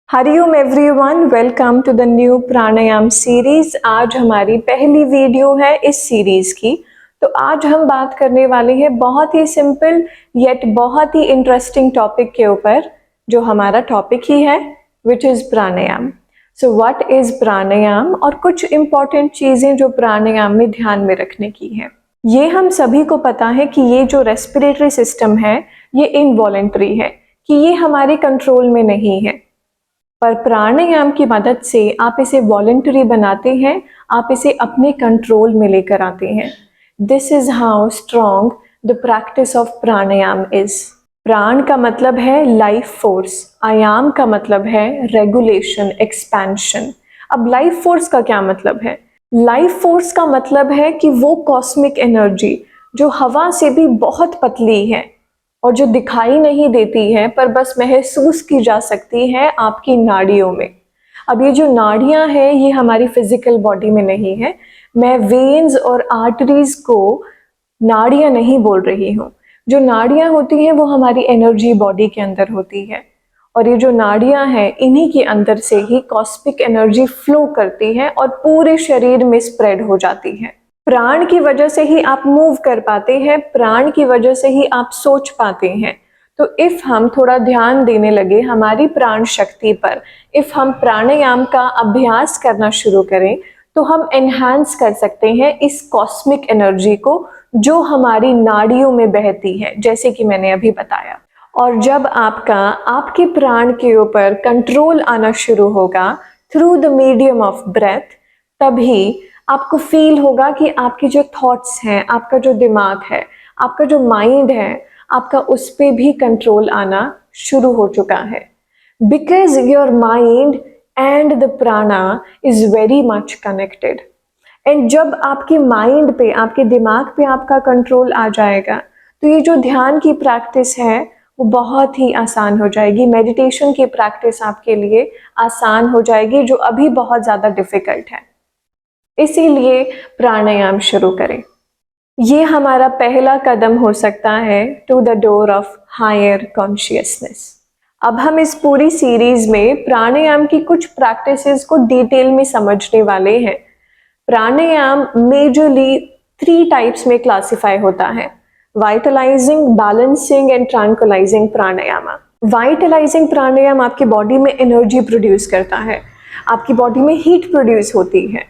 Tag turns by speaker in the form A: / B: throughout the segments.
A: Hariom everyone, welcome to the new pranayama series. आज हमारी पहली वीडियो है इस सीरीज की। तो आज हम बात करने वाले हैं बहुत ही सिंपल येट बहुत ही इंटरेस्टिंग टॉपिक के ऊपर, जो हमारा टॉपिक ही है which is pranayama. So what is pranayama और कुछ इंपॉर्टेंट चीजें जो प्राणायाम में ध्यान में रखने की है। ये हम सभी को पता है कि ये जो रेस्पिरेटरी सिस्टम है ये इनवॉलेंट्री है, कि ये हमारे कंट्रोल में नहीं है। पर प्राणायाम की मदद से आप इसे वॉलंटरी बनाते हैं, आप इसे अपने कंट्रोल में लेकर आते हैं। This is how strong the practice of pranayama is. प्राण का मतलब है लाइफ फोर्स, आयाम का मतलब है रेगुलेशन, एक्सपेंशन। अब लाइफ फोर्स का क्या मतलब है? लाइफ फोर्स का मतलब है कि वो कॉस्मिक एनर्जी जो हवा से भी बहुत पतली है और जो दिखाई नहीं देती है पर बस महसूस की जा सकती है आपकी नाड़ियों में। अब ये जो नाड़ियां हैं ये हमारी फिजिकल बॉडी में नहीं है। मैं वेन्स और आर्टरीज को नाड़ियां नहीं बोल रही हूँ। जो नाड़ियां होती हैं वो हमारी एनर्जी बॉडी के अंदर होती है, और ये जो नाड़ियां हैं इन्हीं के अंदर से ही कॉस्मिक एनर्जी फ्लो करती है और पूरे शरीर में स्प्रेड हो जाती है। प्राण की वजह से ही आप मूव कर पाते हैं, प्राण की वजह से ही आप सोच पाते हैं। तो इफ हम थोड़ा ध्यान देने लगे हमारी प्राण शक्ति पर, इफ हम प्राणायाम का अभ्यास करना शुरू करें तो हम एनहांस कर सकते हैं इस कॉस्मिक एनर्जी को जो हमारी नाड़ियों में बहती है, जैसे कि मैंने अभी बताया। और जब आपके प्राण के ऊपर कंट्रोल आना शुरू होगा through the medium of breath, तभी आपको फील होगा कि आपके जो थॉट्स हैं, आपका जो दिमाग है, आपका जो माइंड है, आपका उस पे भी कंट्रोल आना शुरू हो चुका है। Because your mind and the prana is very much connected. And जब आपके माइंड पे, आपके दिमाग पे आपका कंट्रोल आ जाएगा तो ये जो ध्यान की प्रैक्टिस है वो बहुत ही आसान हो जाएगी। मेडिटेशन की प्रैक्टिस आपके लिए आसान हो जाएगी, जो अभी बहुत ज़्यादा डिफिकल्ट है। इसीलिए प्राणायाम शुरू करें। ये हमारा पहला कदम हो सकता है to the door of higher consciousness. अब हम इस पूरी सीरीज में प्राणायाम की कुछ प्रैक्टिसेस को डिटेल में समझने वाले हैं। प्राणायाम मेजरली 3 टाइप्स में क्लासिफाई होता है: vitalizing, balancing and tranquilizing pranayama. Vitalizing pranayama आपकी बॉडी में एनर्जी प्रोड्यूस करता है, आपकी बॉडी में हीट प्रोड्यूस होती है।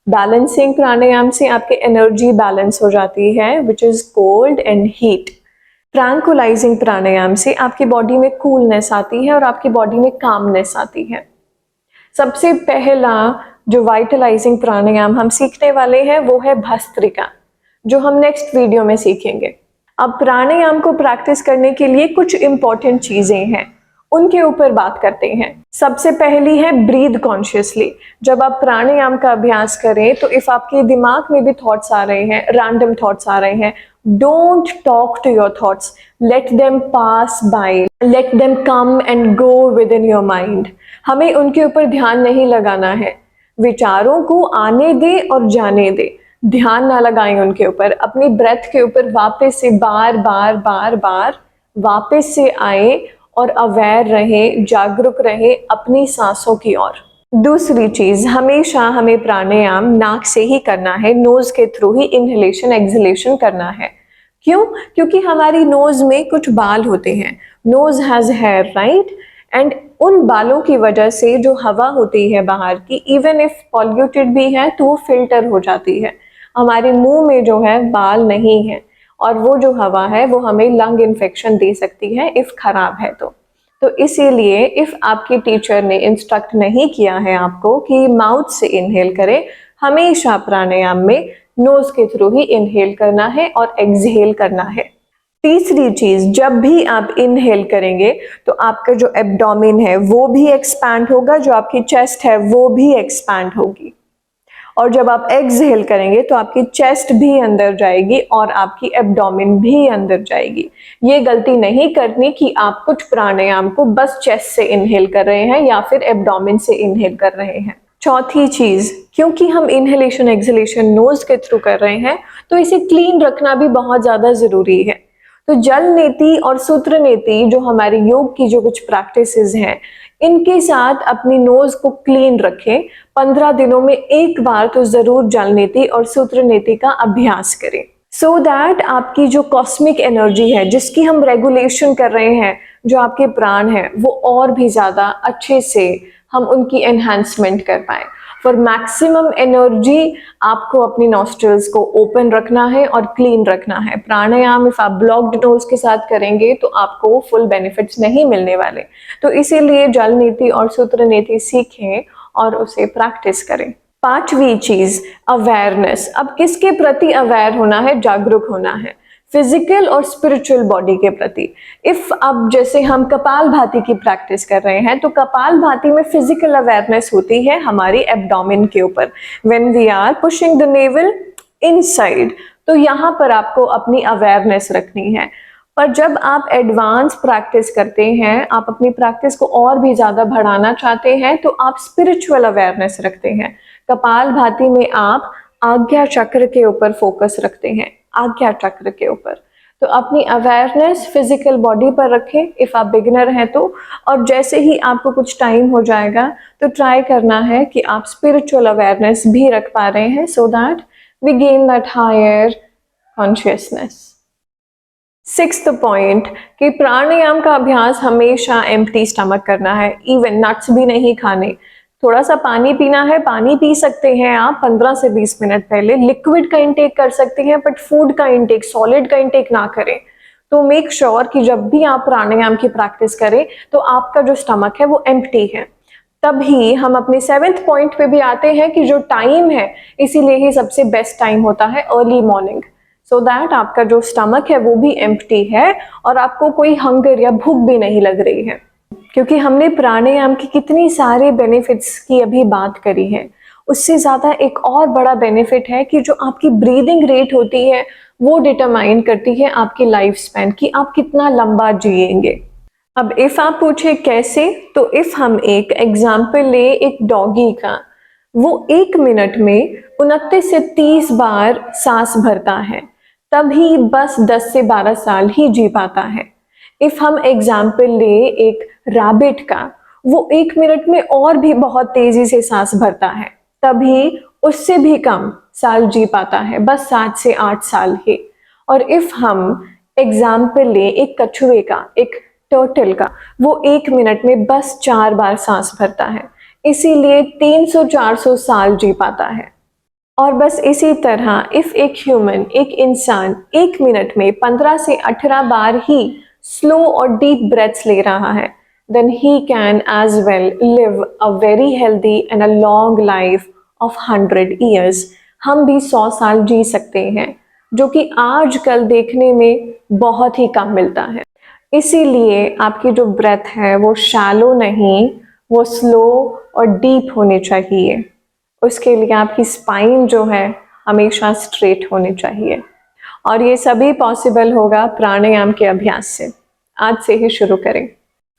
A: बैलेंसिंग प्राणायाम से आपकी एनर्जी बैलेंस हो जाती है, which is cold and heat. Tranquilizing pranayama से आपकी बॉडी में कूलनेस आती है और आपकी बॉडी में कामनेस आती है। सबसे पहला जो वाइटलाइजिंग प्राणायाम हम सीखने वाले हैं वो है भस्त्रिका, जो हम नेक्स्ट वीडियो में सीखेंगे। अब प्राणायाम को प्रैक्टिस करने के लिए कुछ इंपॉर्टेंट चीजें हैं, उनके ऊपर बात करते हैं। सबसे पहली है ब्रीद कॉन्शियसली। जब आप प्राणायाम का अभ्यास करें तो इफ आपके दिमाग में भी थॉट्स आ रहे हैं, रैंडम थॉट्स आ रहे हैं, don't talk to your thoughts, let them pass by, let them come and go within your mind. हमें उनके ऊपर ध्यान नहीं लगाना है। विचारों को आने दे और जाने दे, ध्यान ना लगाएं उनके ऊपर। अपनी ब्रेथ के ऊपर वापस से बार बार वापस से आए और अवेयर रहे, जागरूक रहे अपनी सांसों की ओर। दूसरी चीज, हमेशा हमें प्राणायाम नाक से ही करना है, नोज के थ्रू ही इनहेलेशन एक्सहेलेशन करना है। क्यों? क्योंकि हमारी नोज में कुछ बाल होते हैं, nose has hair, right? And उन बालों की वजह से जो हवा होती है बाहर की, इवन इफ पॉल्यूटेड भी है तो वो फिल्टर हो जाती है। हमारे मुंह में जो है बाल नहीं है, और वो जो हवा है वो हमें लंग इन्फेक्शन दे सकती है इफ खराब है तो इसीलिए इफ आपके टीचर ने इंस्ट्रक्ट नहीं किया है आपको कि माउथ से इनहेल करें, हमेशा प्राणायाम में नोज के थ्रू ही इनहेल करना है और एक्सहेल करना है। तीसरी चीज, जब भी आप इनहेल करेंगे तो आपका जो एब्डोमेन है वो भी एक्सपैंड होगा, जो आपकी चेस्ट है वो भी एक्सपैंड होगी। और जब आप एक्सहेल करेंगे तो आपकी चेस्ट भी अंदर जाएगी और आपकी एब्डोमेन भी अंदर जाएगी। ये गलती नहीं करनी कि आप कुछ प्राणायाम को बस चेस्ट से इनहेल कर रहे हैं या फिर एब्डोमेन से इनहेल कर रहे हैं। चौथी चीज, क्योंकि हम इनहेलेशन एक्सहेलेशन नोज के थ्रू कर रहे हैं तो इसे क्लीन रखना भी बहुत ज्यादा जरूरी है। तो जल नीति और सूत्र नीति, जो हमारी योग की जो कुछ प्रैक्टिसेस हैं, इनके साथ अपनी नोज को क्लीन रखें। 15 दिनों में एक बार तो जरूर जल नीति और सूत्र नीति का अभ्यास करें, सो दैट आपकी जो कॉस्मिक एनर्जी है जिसकी हम रेगुलेशन कर रहे हैं, जो आपके प्राण है, वो और भी ज्यादा अच्छे से हम उनकी एनहांसमेंट कर पाए। फॉर मैक्सिमम एनर्जी आपको अपनी नॉस्ट्रल्स को ओपन रखना है और क्लीन रखना है। प्राणायाम इफ आप ब्लॉक्ड नोज के साथ करेंगे तो आपको फुल बेनिफिट्स नहीं मिलने वाले। तो इसीलिए जल नीति और सूत्र नीति सीखें और उसे प्रैक्टिस करें। 5वीं चीज अवेयरनेस। अब किसके प्रति अवेयर होना है? जागरूक होना है, फिजिकल और स्पिरिचुअल बॉडी के प्रति। इफ अब जैसे हम कपालभाति की प्रैक्टिस कर रहे हैं तो कपालभाति में फिजिकल अवेयरनेस होती है हमारी एब्डोमेन के ऊपर, when we are pushing the navel inside, तो यहाँ पर आपको अपनी अवेयरनेस रखनी है। पर जब आप एडवांस प्रैक्टिस करते हैं, आप अपनी प्रैक्टिस को और भी ज्यादा बढ़ाना चाहते हैं, तो आप स्पिरिचुअल अवेयरनेस रखते हैं। कपालभाति में आप आज्ञा चक्र के ऊपर फोकस रखते हैं, आज्ञा चक्र के ऊपर। तो अपनी अवेयरनेस फिजिकल बॉडी पर रखें इफ आप बिगिनर हैं तो, और जैसे ही आपको कुछ टाइम हो जाएगा तो ट्राई करना है कि आप स्पिरिचुअल अवेयरनेस भी रख पा रहे हैं, so that we gain that higher consciousness. 6th point कि प्राणायाम का अभ्यास हमेशा एम्प्टी स्टमक करना है। इवन नट्स भी नहीं खाने, थोड़ा सा पानी पीना है, पानी पी सकते हैं आप 15 से 20 मिनट पहले। लिक्विड का इंटेक कर सकते हैं बट फूड का इंटेक, सॉलिड का इंटेक ना करें। तो मेक श्योर कि जब भी आप प्राणायाम की प्रैक्टिस करें तो आपका जो स्टमक है वो एम्प्टी है। तभी हम अपने 7th पॉइंट पे भी आते हैं कि जो टाइम है, इसीलिए ही सबसे बेस्ट टाइम होता है अर्ली मॉर्निंग, सो दैट आपका जो स्टमक है वो भी एम्प्टी है और आपको कोई हंगर या भूख भी नहीं लग रही है। क्योंकि हमने प्राणायाम की कितनी सारे बेनिफिट्स की अभी बात करी है, उससे ज़्यादा एक और बड़ा बेनिफिट है कि जो आपकी ब्रीदिंग रेट होती है वो डिटरमाइन करती है आपकी लाइफ स्पैन, कि आप कितना लंबा जिएंगे। अब इफ़ आप पूछे कैसे, तो इफ़ हम एक एग्जाम्पल ले एक डॉगी का, वो 1 मिनट में 29 से 30 बार सांस भरता है, तभी बस 10 से 12 साल ही जी पाता है। इफ हम एग्जाम्पल ले एक रैबिट का, वो 1 मिनट में और भी बहुत तेजी से सांस भरता है, तभी उससे भी कम साल जी पाता है, बस 7 से 8 साल ही। और इफ हम एग्जाम्पल ले एक कछुए का, एक टर्टल का, वो 1 मिनट में बस 4 बार सांस भरता है, इसीलिए 300-400 साल जी पाता है। और बस इसी तरह इफ एक ह्यूमन, एक इंसान 1 मिनट में 15 से 18 बार ही स्लो और डीप ब्रेथ्स ले रहा है, then he can as well live a very healthy and a long life of 100 years. हम भी 100 साल जी सकते हैं, जो कि आजकल देखने में बहुत ही कम मिलता है। इसीलिए आपकी जो ब्रेथ है वो शैलो नहीं, वो स्लो और डीप होनी चाहिए। उसके लिए आपकी स्पाइन जो है हमेशा स्ट्रेट होनी चाहिए, और ये सभी पॉसिबल होगा प्राणायाम के अभ्यास से। आज से ही शुरू करें।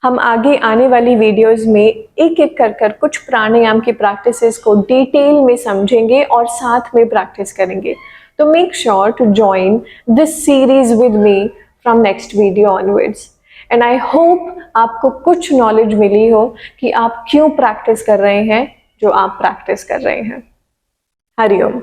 A: हम आगे आने वाली वीडियोस में एक एक कर कुछ प्राणायाम की प्रैक्टिसेस को डिटेल में समझेंगे और साथ में प्रैक्टिस करेंगे। तो make sure to join this series with me from next video onwards. And I hope आपको कुछ नॉलेज मिली हो कि आप क्यों प्रैक्टिस कर रहे हैं जो आप प्रैक्टिस कर रहे हैं। हरिओम।